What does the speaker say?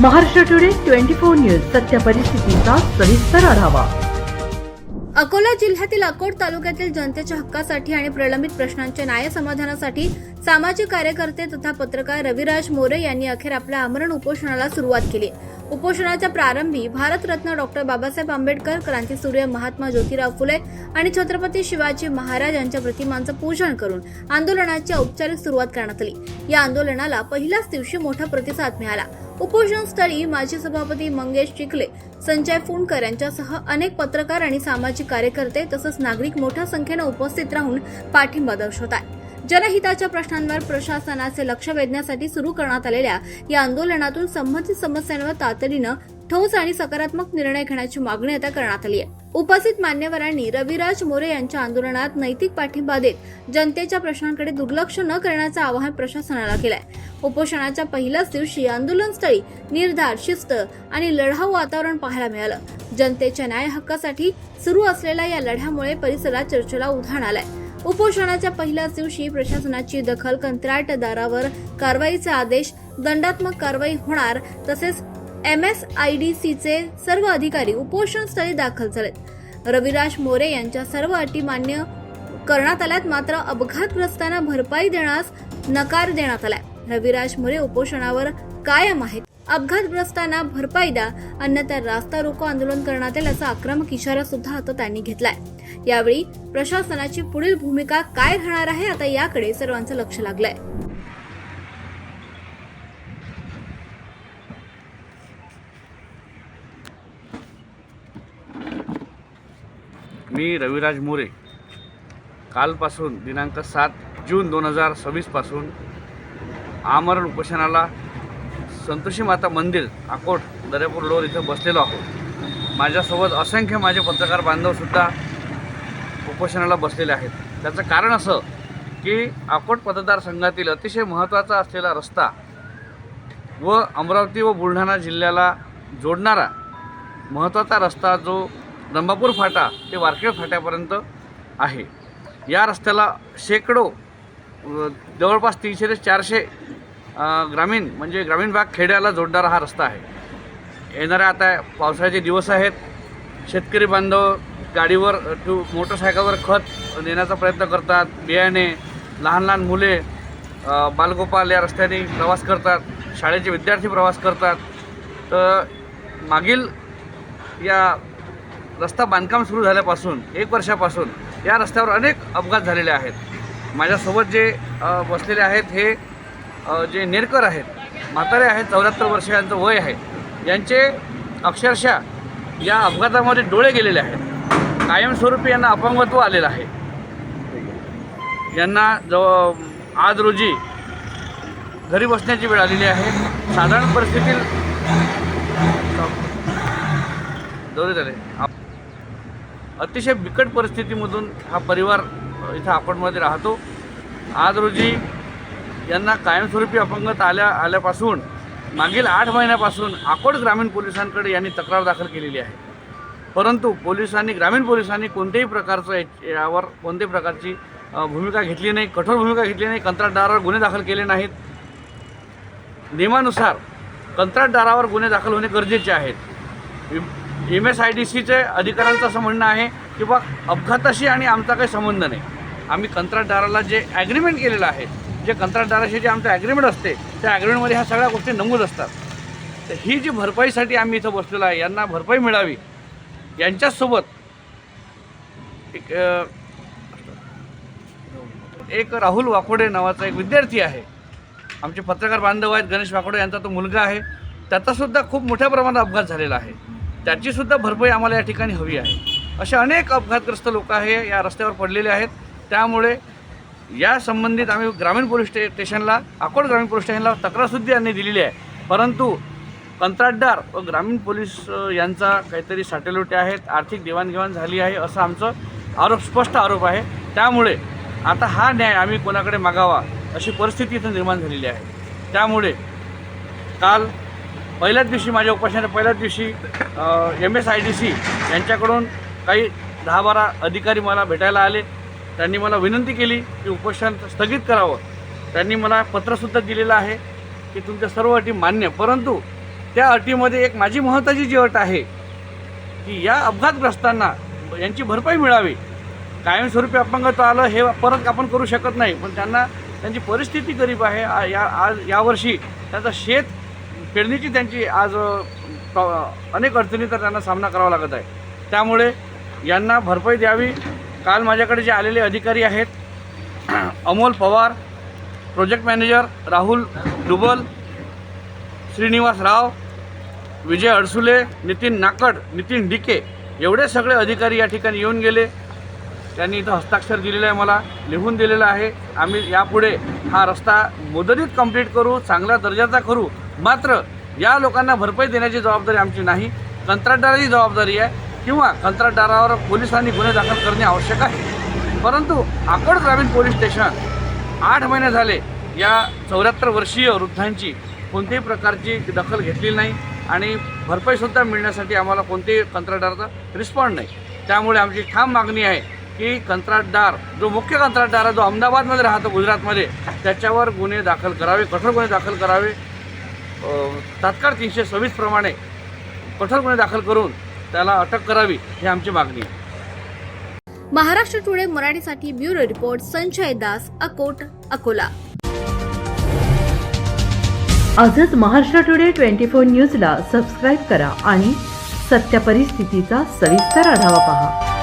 Maharashtra today 24 news सत्य परिस्थितीचा सविस्तर आढावा। अकोला जिल्ह्यातील अकोट तालुक्यातील जनतेच्या हक्कासाठी आणि प्रलंबित प्रश्नांच्या न्याय समाधानासाठी सामाजिक कार्यकर्ते तथा पत्रकार रविराज मोरे यांनी अखेर आपल्या आमरण उपोषणाला सुरुवात केली। उपोषणाच्या प्रारंभी भारतरत्न डॉक्टर बाबासाहेब आंबेडकर, क्रांतीसूर्य महात्मा ज्योतिराव फुले आणि छत्रपती शिवाजी महाराज यांच्या प्रतिमांचं पूजन करून आंदोलनाची औपचारिक सुरुवात करण्यात आली। या आंदोलनाला पहिल्याच दिवशी मोठा प्रतिसाद मिळाला। उपोषणस्थळी माजी सभापती मंगेश चिखले, संजय फुंडकर यांच्यासह अनेक पत्रकार आणि सामाजिक कार्यकर्ते तसंच नागरिक मोठ्या संख्येने उपस्थित राहून पाठिंबा दर्शवत आहेत। जनहिताच्या प्रश्नांवर प्रशासनाचे लक्ष वेधण्यासाठी सुरू करण्यात आलेल्या या आंदोलनातून संबंधित समस्यांवर तातडीनं ठोस आणि सकारात्मक निर्णय घेण्याची मागणी आता करण्यात आली आहे। उपस्थित मान्यवरांनी रविराज मोरे यांच्या आंदोलनात नैतिक पाठिंबा देत जनतेच्या प्रश्नांकडे दुर्लक्ष न करण्याचं आवाहन प्रशासनाला केलंय। उपोषणाच्या पहिल्याच दिवशी आंदोलनस्थळी निर्धार, शिस्त आणि लढाऊ वातावरण पाहायला मिळालं। जनतेच्या न्याय हक्कासाठी सुरू असलेल्या या लढ्यामुळे परिसरात चर्चेला उधाण आलंय। उपोषणाच्या पहिल्याच दिवशी प्रशासनाची दखल, कंत्राटदारावर कारवाईचे आदेश, दंडात्मक कारवाई होणार तसेच MSIDCचे सर्व अधिकारी उपोषणस्थळी दाखल झालेत। रविराज मोरे यांच्या सर्व अटी मान्य करण्यात आल्यात, मात्र अपघातग्रस्तांना भरपाई देण्यास नकार देण्यात आलाय। रविराज मोरे उपोषणावर कायम आहेत। अपघातग्रस्तांना भरपाई द्या, अन्यथा रास्ता रोको आंदोलन करण्यात येईल असा आक्रमक इशारा सुद्धा आता त्यांनी घेतलाय। यावेळी प्रशासनाची पुढील भूमिका काय राहणार आहे, आता याकडे सर्वांचं लक्ष लागलंय। मी रविराज मोरे कालपासून दिनांक 7 जून 2026 पासून आमरण उपोषणाला संतोषी माता मंदिर अकोट दर्यापूर रोड इथं बसलेलो आहोत। माझ्यासोबत असंख्य माझे पत्रकार बांधवसुद्धा उपोषणाला बसलेले आहेत। त्याचं कारण असं की अकोट मतदारसंघातील अतिशय महत्त्वाचा असलेला रस्ता व अमरावती व बुलढाणा जिल्ह्याला जोडणारा महत्त्वाचा रस्ता जो रंभापूर फाटा ते वारखेड फाट्यापर्यंत आहे। या रस्त्याला शेकडो जवळपास 300 ते 400 ग्रामीण म्हणजे ग्रामीण भाग खेड्याला जोडणारा हा रस्ता आहे। येणाऱ्या आता पावसाळ्याचे दिवस आहेत, शेतकरी बांधव गाडीवर मोटरसायकलवर खत नेण्याचा प्रयत्न करतात, बियाणे, लहान लहान मुले बालगोपाल या रस्त्याने प्रवास करतात, शाळेचे विद्यार्थी प्रवास करतात। तर मागील या रस्ता बांधकाम सुरू झाल्यापासून 1 वर्षापासून या रस्त्यावर अनेक अपघात झालेले आहेत। माझ्यासोबत जे बसलेले आहेत हे जे नेरकर आहेत, म्हातारे आहेत, 74 वर्ष यांचं वय आहे, यांचे अक्षरशः या अपघातामध्ये डोळे गेलेले आहेत। कायमस्वरूपी यांना अपंगत्व आलेलं आहे। यांना आज रोजी घरी बसण्याची वेळ आलेली आहे। साधारण परिस्थितीत अतिशय बिकट परिस्थितीमधून हा परिवार इथं अकोटमध्ये राहतो। आज रोजी यांना कायमस्वरूपी अपंगत आल्यापासून मागील 8 महिन्यापासून अकोट ग्रामीण पोलिसांकडे यांनी तक्रार दाखल केलेली आहे, परंतु ग्रामीण पोलिसांनी कोणत्याही प्रकारची भूमिका घेतली नाही, कठोर भूमिका घेतली नाही। कंत्राटदारावर गुन्हे दाखल केले नाहीत। नियमानुसार कंत्राटदारावर गुन्हे दाखल होणे गरजेचे आहेत। MSIDCचे अधिकाऱ्यांचं असं म्हणणं आहे की बा अपघाताशी आणि आमचा काही संबंध नाही। आम्ही कंत्राटदाराला जे ॲग्रीमेंट केलेलं आहे, जे कंत्राटदाराशी जे आमचं ॲग्रीमेंट असते त्या ॲग्रीमेंटमध्ये ह्या सगळ्या गोष्टी नमूद असतात। तर ही जी भरपाईसाठी आम्ही इथं बसलेलो आहे, यांना भरपाई मिळावी यांच्यासोबत एक राहुल वाकोडे नावाचा एक विद्यार्थी आहे, आमचे पत्रकार बांधव आहेत, गणेश वाकोडे यांचा तो मुलगा आहे, त्याचासुद्धा खूप मोठ्या प्रमाणात अपघात झालेला आहे। त्याचीसुद्धा भरपाई आम्हाला या ठिकाणी हवी आहे। असे अनेक अपघातग्रस्त लोक आहे या रस्त्यावर पडलेले आहेत। त्यामुळे या संबंधित आम्ही ग्रामीण पोलीस स्टेशनला, अकोट ग्रामीण पोलीस स्टेशनला तक्रारसुद्धा यांनी दिलेली आहे, परंतु कंत्राटदार व ग्रामीण पोलीस यांचा काहीतरी साटेलोटे आहेत, आर्थिक देवाणघेवाण झाली आहे असा आमचा स्पष्ट आरोप आहे। त्यामुळे आता हा न्याय आम्ही कोणाकडे मागावा अशी परिस्थिती इथं निर्माण झालेली आहे। त्यामुळे काल पहिल्याच दिवशी माझ्या उपोषणाच्या पहिल्याच दिवशी MSIDC यांच्याकडून काही 10-12 अधिकारी मला भेटायला आले। त्यांनी मला विनंती केली की उपोषण स्थगित करावं। त्यांनी मला पत्रसुद्धा दिलेलं आहे की तुमच्या सर्व अटी मान्य, परंतु त्या अटीमध्ये एक माझी महत्त्वाची जी अट आहे की या अपघातग्रस्तांना यांची भरपाई मिळावी. कायमस्वरूपी अपंगत्व आलं हे परत आपण करू शकत नाही, पण त्यांची परिस्थिती गरीब आहे. आज यावर्षी त्यांचं शेत पेरणीची त्यांची आज अनेक अडचणींचा त्यांना सामना करावा लागत आहे. त्यामुळे यांना भरपाई द्यावी. काल माझ्याकडे जे आलेले अधिकारी आहेत, अमोल पवार, प्रोजेक्ट मॅनेजर राहुल डुबल, श्रीनिवास राव, विजय अडसुले, नितीन नाकड, नितीन डिके, एवढे सगळे अधिकारी या ठिकाणी येऊन गेले. त्यांनी इथं हस्ताक्षर दिलेलं आहे, मला लिहून दिलेलं आहे. आम्ही यापुढे हा रस्ता मुदतीत कंप्लीट करू, चांगल्या दर्जाचा करू. मात्र या लोकांना भरपाई देण्याची जबाबदारी आमची नाही, कंत्राटदाराची जबाबदारी आहे, किंवा कंत्राटदारावर पोलिसांनी गुन्हे दाखल करणे आवश्यक आहे. परंतु आकड ग्रामीण पोलीस स्टेशन 8 महिने झाले या 74 वर्षीय वृद्धांची कोणत्याही प्रकारची दखल घेतलेली नाही आणि भरपाईसुद्धा मिळण्यासाठी आम्हाला कोणत्याही कंत्राटदाराचा रिस्पॉन्ड नाही. त्यामुळे आमची ठाम मागणी आहे की कंत्राटदार, जो मुख्य कंत्राटदार आहे, जो अहमदाबादमध्ये राहतो, गुजरातमध्ये, त्याच्यावर गुन्हे दाखल करावे, कठोर गुन्हे दाखल करावे. तात्काळ 326 प्रमाणे कठोर गुन्हे दाखल करून त्याला अटक करावी, ही आमची मागणी आहे. महाराष्ट्र टुडे मराठीसाठी ब्युरो रिपोर्ट संजय दास, अकोट, अकोला. आजच महाराष्ट्र टुडे 24 न्यूजला सबस्क्राईब करा आणि सत्य परिस्थितीचा सविस्तर आढावा पहा.